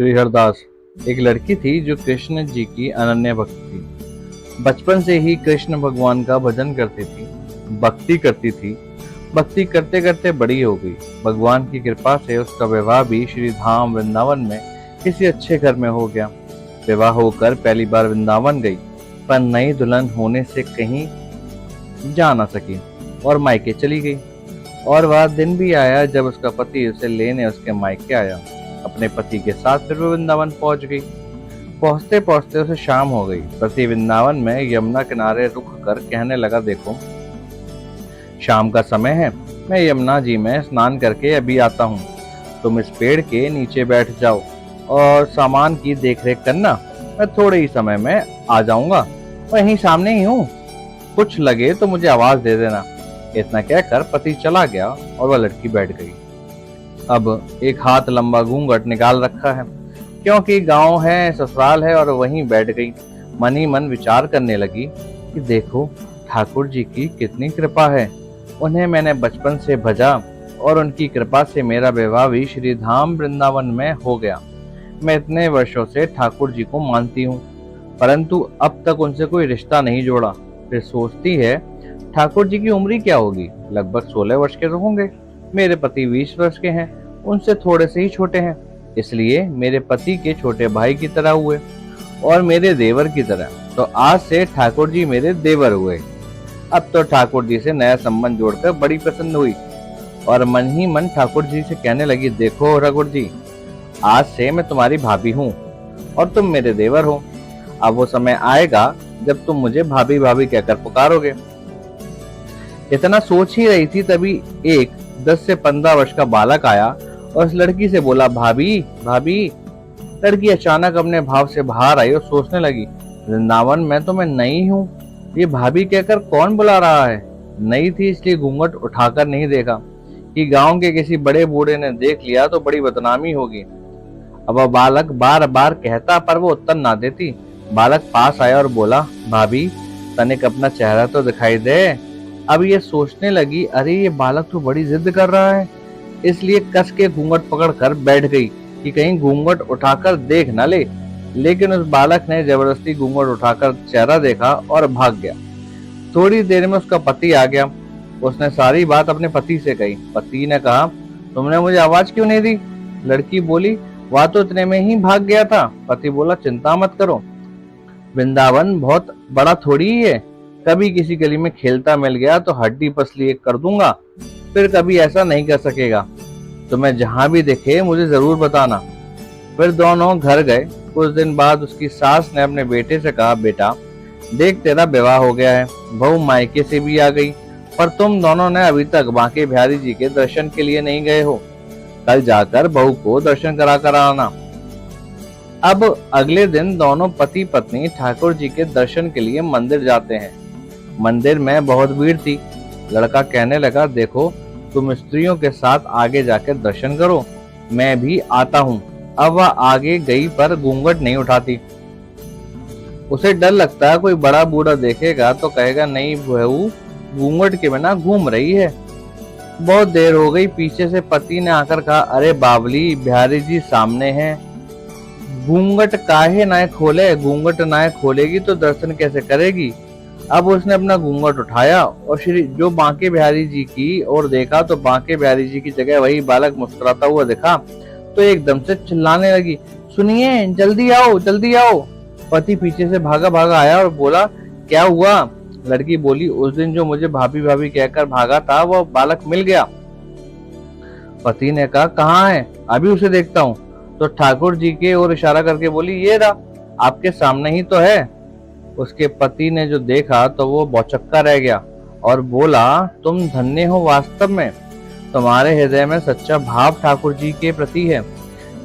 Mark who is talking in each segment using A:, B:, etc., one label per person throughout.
A: श्री हरदास। एक लड़की थी जो कृष्ण जी की अनन्य भक्त थी। बचपन से ही कृष्ण भगवान का भजन करती थी, भक्ति करती थी। भक्ति करते करते बड़ी हो गई। भगवान की कृपा से उसका विवाह भी श्री धाम वृंदावन में किसी अच्छे घर में हो गया। विवाह होकर पहली बार वृंदावन गई, पर नई दुल्हन होने से कहीं जा न सकी और मायके चली गई। और वह दिन भी आया जब उसका पति उसे लेने उसके मायके आया। अपने पति के साथ फिर वो वृंदावन पहुंच गई। पहुंचते पहुंचते उसे शाम हो गई। पति वृंदावन में यमुना किनारे रुक कर कहने लगा, देखो शाम का समय है, मैं यमुना जी में स्नान करके अभी आता हूँ। तुम इस पेड़ के नीचे बैठ जाओ और सामान की देखरेख करना। मैं थोड़े ही समय में आ जाऊंगा, वहीं सामने ही हूँ। कुछ लगे तो मुझे आवाज दे देना। इतना कहकर पति चला गया और वह लड़की बैठ गई। अब एक हाथ लंबा घूंघट निकाल रखा है, क्योंकि गांव है, ससुराल है, और वहीं बैठ गई। मन ही मन विचार करने लगी कि देखो ठाकुर जी की कितनी कृपा है। उन्हें मैंने बचपन से भजा और उनकी कृपा से मेरा विवाह भी श्री धाम वृंदावन में हो गया। मैं इतने वर्षों से ठाकुर जी को मानती हूँ, परंतु अब तक उनसे कोई रिश्ता नहीं जोड़ा। फिर सोचती है ठाकुर जी की उम्र क्या होगी, लगभग 16 वर्ष के तो होंगे। मेरे पति 20 वर्ष के हैं, उनसे थोड़े से ही छोटे हैं, इसलिए मेरे पति के छोटे भाई की तरह हुए और मेरे देवर की तरह। तो आज से ठाकुर जी मेरे देवर हुए। अब तो ठाकुर जी से नया संबंध जोड़कर बड़ी पसंद हुई और मन ही मन ठाकुर जी से कहने लगी, देखो ठाकुर जी, आज से मैं तुम्हारी भाभी हूँ और तुम मेरे देवर हो। अब वो समय आएगा जब तुम मुझे भाभी भाभी कहकर पुकारोगे। इतना सोच ही रही थी, तभी एक 10 से 15 वर्ष का बालक आया और उस लड़की से बोला, भाभी भाभी। लड़की अचानक अपने भाव से बाहर आई और सोचने लगी, वृंदावन में तो मैं नई हूँ, ये भाभी कहकर कौन बुला रहा है। नई थी इसलिए घूंघट उठाकर नहीं देखा कि गांव के किसी बड़े बूढ़े ने देख लिया तो बड़ी बदनामी होगी। अब वह बालक बार बार कहता पर वो उत्तर ना देती। बालक पास आया और बोला, भाभी तनिक अपना चेहरा तो दिखाई दे। अब ये सोचने लगी, अरे ये बालक तो बड़ी जिद कर रहा है, इसलिए कस के घूंघट पकड़ कर बैठ गई कि कहीं घूंघट उठाकर देख न ले। लेकिन उस बालक ने जबरदस्ती घूंघट उठाकर चेहरा देखा और भाग गया। थोड़ी देर में उसका पति आ गया। उसने सारी बात अपने पति से कही। पति ने कहा, तुमने मुझे आवाज क्यों नहीं दी। लड़की बोली, वह तो इतने में ही भाग गया था। पति बोला, चिंता मत करो, वृंदावन बहुत बड़ा थोड़ी ही है। कभी किसी गली में खेलता मिल गया तो हड्डी पसली एक कर दूंगा, फिर कभी ऐसा नहीं कर सकेगा। तुम्हें जहां भी दिखे मुझे जरूर बताना। फिर दोनों घर गए। कुछ दिन बाद उसकी सास ने अपने बेटे से कहा, बेटा देख तेरा विवाह हो गया है, बहू मायके से भी आ गई, पर तुम दोनों ने अभी तक बांके बिहारी जी के दर्शन के लिए नहीं गए हो। कल जाकर बहू को दर्शन करा कर आना। अब अगले दिन दोनों पति पत्नी ठाकुर जी के दर्शन के लिए मंदिर जाते हैं। मंदिर में बहुत भीड़ थी। लड़का कहने लगा, देखो तुम स्त्रियों के साथ आगे जाकर दर्शन करो, मैं भी आता हूँ। अब वह आगे गई पर घूंघट नहीं उठाती। उसे डर लगता है कोई बड़ा बूढ़ा देखेगा तो कहेगा, नहीं बहू घूंघट के बिना घूम रही है। बहुत देर हो गई। पीछे से पति ने आकर कहा, अरे बावली, बिहारी जी सामने हैं, घूंघट काहे ना खोले। घूंघट ना खोलेगी तो दर्शन कैसे करेगी। अब उसने अपना घूंघट उठाया और श्री जो बांके बिहारी जी की ओर देखा तो बांके बिहारी जी की जगह वही बालक मुस्कुराता हुआ दिखा। तो एकदम से चिल्लाने लगी, सुनिए जल्दी आओ जल्दी आओ। पति पीछे से भागा भागा आया और बोला, क्या हुआ। लड़की बोली, उस दिन जो मुझे भाभी भाभी कहकर भागा था वो बालक मिल गया। पति ने कहा, कहाँ है, अभी उसे देखता हूँ। तो ठाकुर जी के ओर इशारा करके बोली, ये रहा, आपके सामने ही तो है। उसके पति ने जो देखा तो वो बौचक्का रह गया और बोला, तुम धन्य हो, वास्तव में तुम्हारे हृदय में सच्चा भाव ठाकुर जी के प्रति है।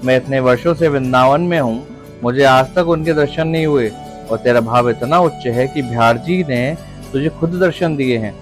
A: मैं इतने वर्षों से वृंदावन में हूँ, मुझे आज तक उनके दर्शन नहीं हुए और तेरा भाव इतना उच्च है कि बिहार जी ने तुझे खुद दर्शन दिए हैं।